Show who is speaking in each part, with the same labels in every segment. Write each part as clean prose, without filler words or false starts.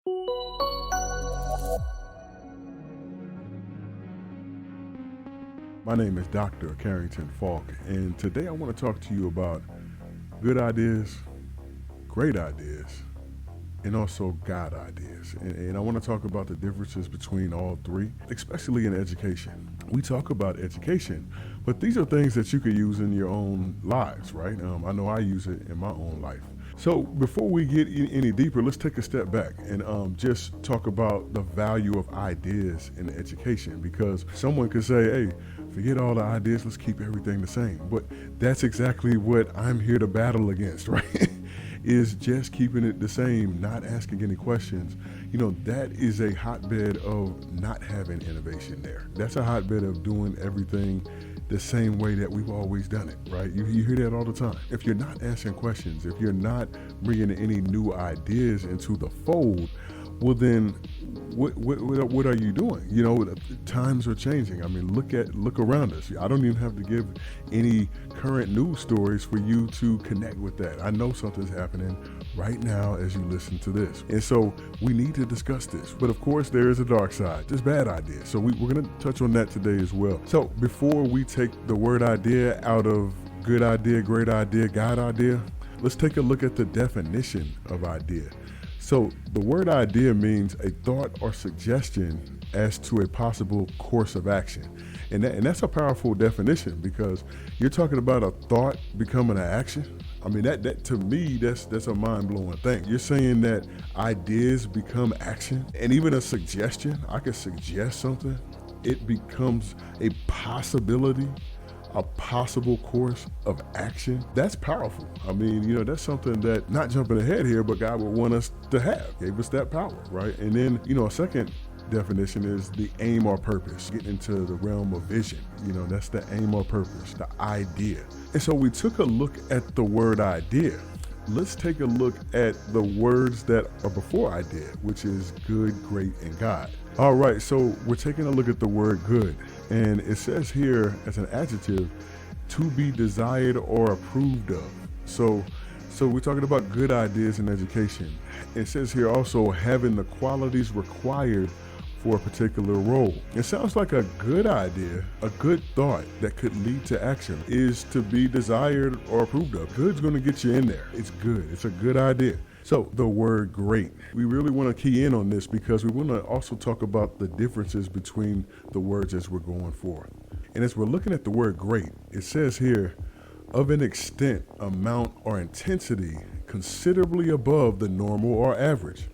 Speaker 1: My name is Dr. Carrington Falk, and today I want to talk to you about good ideas, great ideas, and also God ideas. And I want to talk about the differences between all three, especially in education. We talk about education, but these are things that you could use in your own lives, right? I know I use it in my own life. So before we get any deeper, let's take a step back and just talk about the value of ideas in education, because someone could say, hey, forget all the ideas, let's keep everything the same. But that's exactly what I'm here to battle against, right? Is just keeping it the same, not asking any questions. That is a hotbed of not having innovation there. That's a hotbed of doing everything the same way that we've always done it, right? You hear that all the time. If you're not asking questions, if you're not bringing any new ideas into the fold, well then, what are you doing? Times are changing. I mean, look around us. I don't even have to give any current news stories for you to connect with that. I know something's happening right now as you listen to this, and so we need to discuss this. But of course, there is a dark side. There's bad ideas. So we're going to touch on that today as well. So before we take the word idea out of good idea, great idea, God idea, let's take a look at the definition of idea. So the word idea means a thought or suggestion as to a possible course of action. And that's a powerful definition, because you're talking about a thought becoming an action. I mean, that to me, that's a mind-blowing thing. You're saying that ideas become action, and even a suggestion, I could suggest something, it becomes a possibility, a possible course of action. That's powerful. I mean, that's something that, not jumping ahead here, but God would want us to have, gave us that power, right? And then, a second definition is the aim or purpose, getting into the realm of vision. That's the aim or purpose, the idea. And so we took a look at the word idea. Let's take a look at the words that are before idea, which is good, great, and God. All right, so we're taking a look at the word good, and it says here as an adjective, to be desired or approved of. So we're talking about good ideas in education. It says here also having the qualities required for a particular role. It sounds like a good idea, a good thought that could lead to action is to be desired or approved of. Good's going to get you in there. It's good. It's a good idea. So the word great, we really want to key in on this, because we want to also talk about the differences between the words as we're going forward. And as we're looking at the word great, it says here, of an extent, amount, or intensity considerably above the normal or average.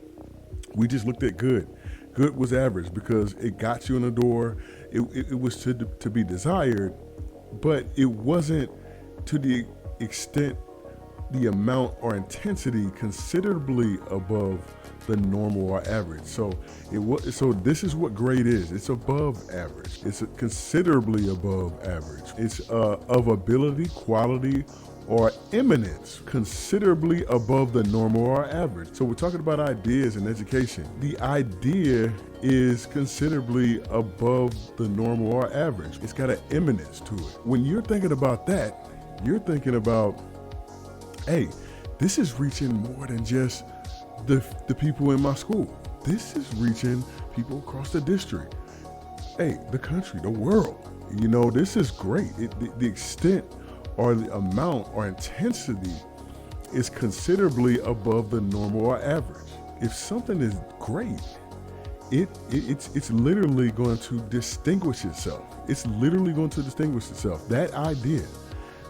Speaker 1: We just looked at good. Good was average because it got you in the door. It was to be desired, but it wasn't to the extent, the amount or intensity considerably above the normal or average. So this is what great is. It's above average. It's considerably above average. It's of ability, quality, or eminence, considerably above the normal or average. So we're talking about ideas in education. The idea is considerably above the normal or average. It's got an eminence to it. When you're thinking about that, you're thinking about, hey, this is reaching more than just the people in my school. This is reaching people across the district. Hey, the country, the world. This is great. The extent or the amount or intensity is considerably above the normal or average. If something is great, it's literally going to distinguish itself. It's literally going to distinguish itself. That idea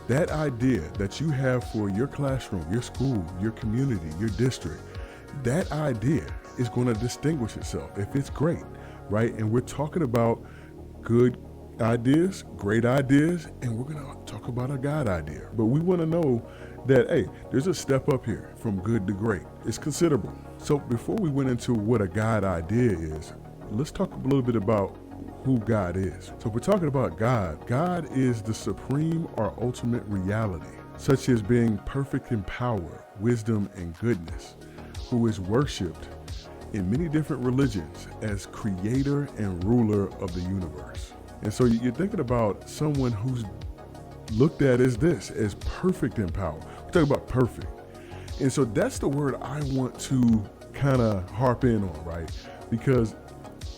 Speaker 1: that you have for your classroom, your school, your community, your district, that idea is going to distinguish itself if it's great, right? And we're talking about good ideas, great ideas, and we're going to talk about a God idea. But we want to know that, hey, there's a step up here from good to great. It's considerable. So before we went into what a God idea is, let's talk a little bit about who God is. So we're talking about God. God is the supreme or ultimate reality, such as being perfect in power, wisdom, and goodness, who is worshipped in many different religions as creator and ruler of the universe. And so you're thinking about someone who's looked at as perfect in power. We're talking about perfect. And so that's the word I want to kind of harp in on, right? Because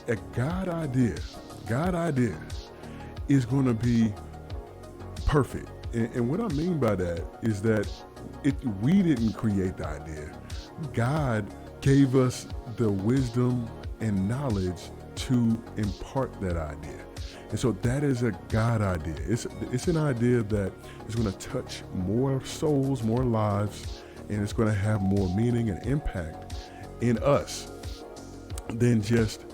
Speaker 1: a God idea is going to be perfect. And what I mean by that is that we didn't create the idea. God gave us the wisdom and knowledge to impart that idea. And so that is a God idea. It's an idea that is going to touch more souls, more lives, and it's going to have more meaning and impact in us than just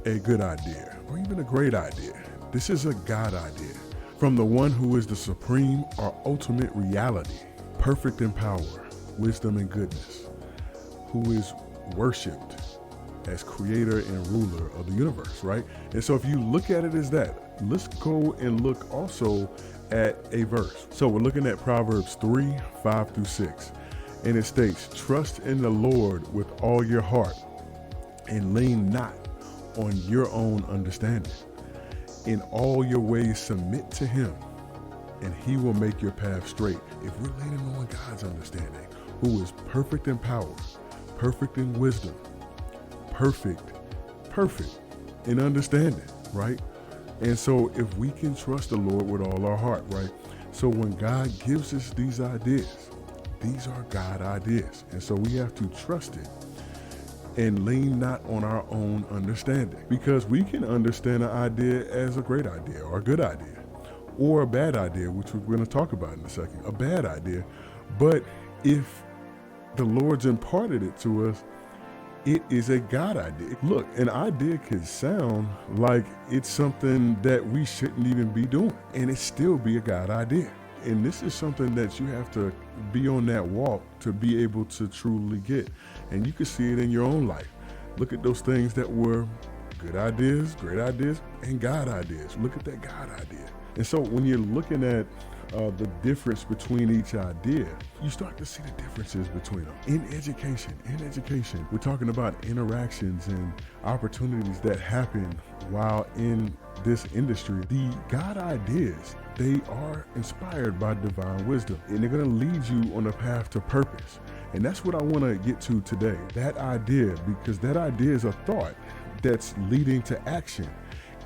Speaker 1: a good idea or even a great idea. This is a God idea from the one who is the supreme or ultimate reality, perfect in power, wisdom and goodness, who is worshiped as creator and ruler of the universe, right? And so if you look at it as that, let's go and look also at a verse. So we're looking at Proverbs 3:5-6, and it states, "Trust in the Lord with all your heart and lean not on your own understanding. In all your ways submit to him, and he will make your path straight." If we're leaning on God's understanding, who is perfect in power, perfect in wisdom, perfect in understanding, right? And so if we can trust the Lord with all our heart, right? So when God gives us these ideas, these are God ideas. And so we have to trust it and lean not on our own understanding, because we can understand an idea as a great idea or a good idea or a bad idea, which we're going to talk about in a second, a bad idea. But if the Lord's imparted it to us, it is a God idea. Look, an idea could sound like it's something that we shouldn't even be doing, and it still be a God idea. And this is something that you have to be on that walk to be able to truly get. And you can see it in your own life. Look at those things that were good ideas, great ideas, and God ideas. Look at that God idea. And so when you're looking at the difference between each idea, you start to see the differences between them. In education, we're talking about interactions and opportunities that happen while in this industry. The God ideas, they are inspired by divine wisdom, and they're going to lead you on a path to purpose. And that's what I want to get to today, that idea, because that idea is a thought that's leading to action,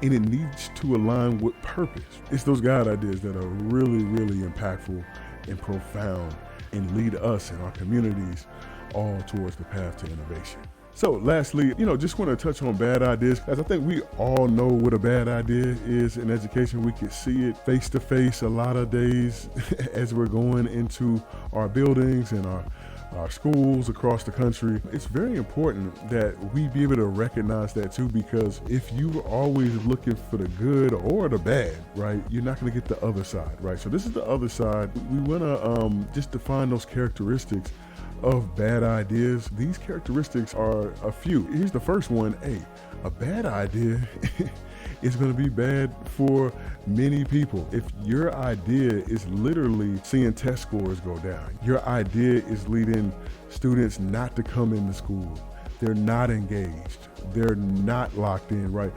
Speaker 1: and it needs to align with purpose. It's those God ideas that are really, really impactful and profound and lead us and our communities all towards the path to innovation. So lastly, just want to touch on bad ideas, as I think we all know what a bad idea is in education. We can see it face to face a lot of days as we're going into our buildings and our schools across the country. It's very important that we be able to recognize that too, because if you are always looking for the good or the bad, right, you're not going to get the other side, right? So this is the other side. We want to just define those characteristics of bad ideas. These characteristics are a few. Here's the first one. A bad idea is going to be bad for many people. If your idea is literally seeing test scores go down, your idea is leading students not to come into school, they're not engaged, they're not locked in, right?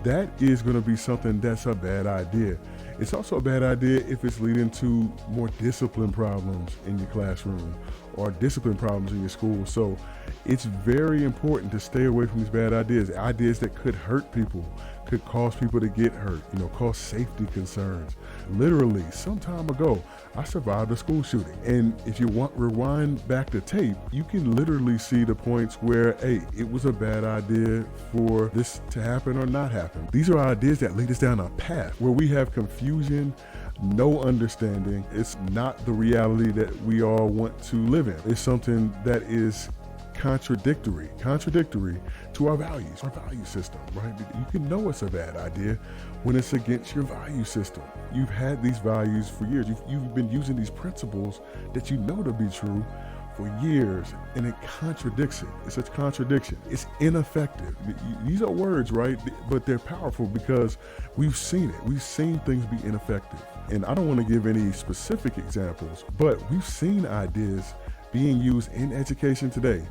Speaker 1: That is going to be something that's a bad idea. It's also a bad idea if it's leading to more discipline problems in your classroom or discipline problems in your school. So it's very important to stay away from these bad ideas that could hurt people, could cause people to get hurt, cause safety concerns. Literally, some time ago, I survived a school shooting. And if you rewind back the tape, you can literally see the points where, it was a bad idea for this to happen or not happen. These are ideas that lead us down a path where we have confusion, no understanding. It's not the reality that we all want to live in. It's something that is contradictory to our values, our value system, right? You can know it's a bad idea when it's against your value system. You've had these values for years. You've been using these principles that you know to be true for years, and it contradicts it. It's a contradiction. It's ineffective. These are words, right? But they're powerful because we've seen it. We've seen things be ineffective. And I don't want to give any specific examples, but we've seen ideas being used in education today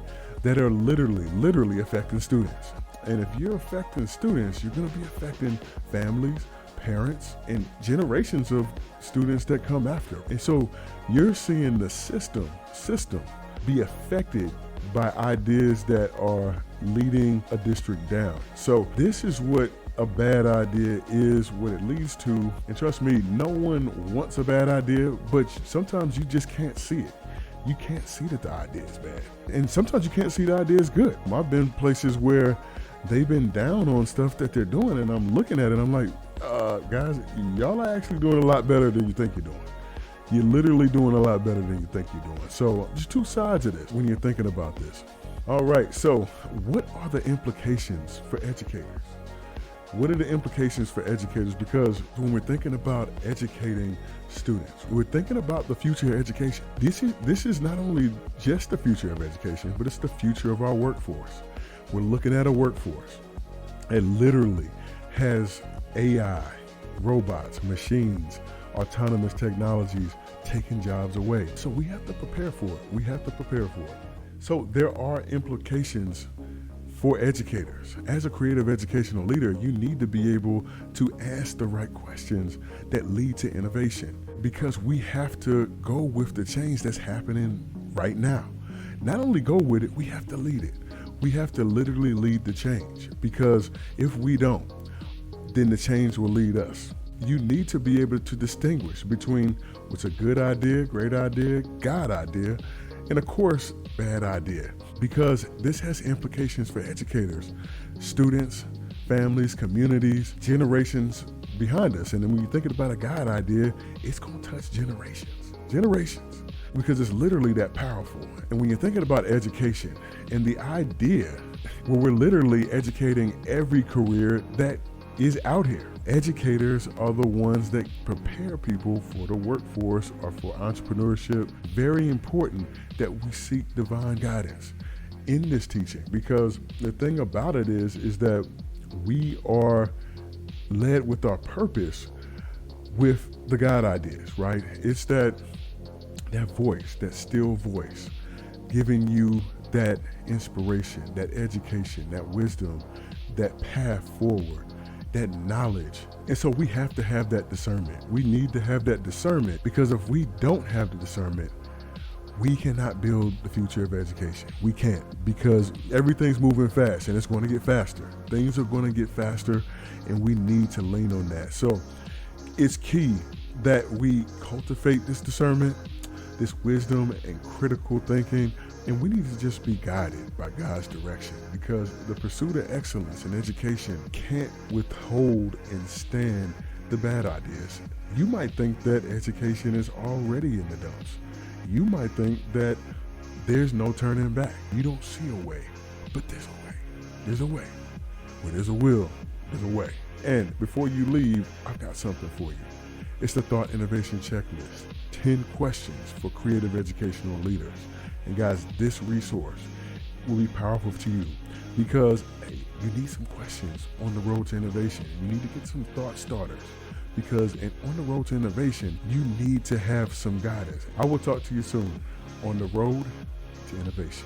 Speaker 1: that are literally affecting students. And if you're affecting students, you're going to be affecting families, parents, and generations of students that come after. And so you're seeing the system be affected by ideas that are leading a district down. So this is what a bad idea is, what it leads to. And trust me, no one wants a bad idea, but sometimes you just can't see it. You can't see that the idea is bad. And sometimes you can't see the idea is good. I've been places where they've been down on stuff that they're doing, and I'm looking at it, I'm like, guys, y'all are actually doing a lot better than you think you're doing. You're literally doing a lot better than you think you're doing. So there's two sides of this when you're thinking about this. All right, so what are the implications for educators? What are the implications for educators? Because when we're thinking about educating students, we're thinking about the future of education. This is not only just the future of education, but it's the future of our workforce. We're looking at a workforce that literally has AI, robots, machines, autonomous technologies taking jobs away. So we have to prepare for it. So there are implications for educators. As a creative educational leader, you need to be able to ask the right questions that lead to innovation, because we have to go with the change that's happening right now. Not only go with it, we have to lead it. We have to literally lead the change, because if we don't, then the change will lead us. You need to be able to distinguish between what's a good idea, great idea, God idea, and of course, bad idea, because this has implications for educators, students, families, communities, generations behind us. And then when you're thinking about a God idea, it's going to touch generations, because it's literally that powerful. And when you're thinking about education and the idea where we're literally educating every career that is out here. Educators are the ones that prepare people for the workforce or for entrepreneurship. Very important that we seek divine guidance in this teaching, because the thing about it is that we are led with our purpose with the God ideas, right? It's that voice, that still voice, giving you that inspiration, that education, that wisdom, that path forward, that knowledge. And so we have to have that discernment. We need to have that discernment, because if we don't have the discernment, we cannot build the future of education. We can't, because everything's moving fast and it's going to get faster. Things are going to get faster, and we need to lean on that. So it's key that we cultivate this discernment, this wisdom and critical thinking, and we need to just be guided by God's direction, because the pursuit of excellence in education can't withhold and stand the bad ideas. You might think that education is already in the dumps. You might think that there's no turning back. You don't see a way, but there's a way. There's a way. Where there's a will, there's a way. And before you leave, I've got something for you. It's the Thought Innovation Checklist, 10 questions for creative educational leaders. And guys, this resource will be powerful to you, because you need some questions on the road to innovation. You need to get some thought starters, because on the road to innovation, you need to have some guidance. I will talk to you soon on the road to innovation.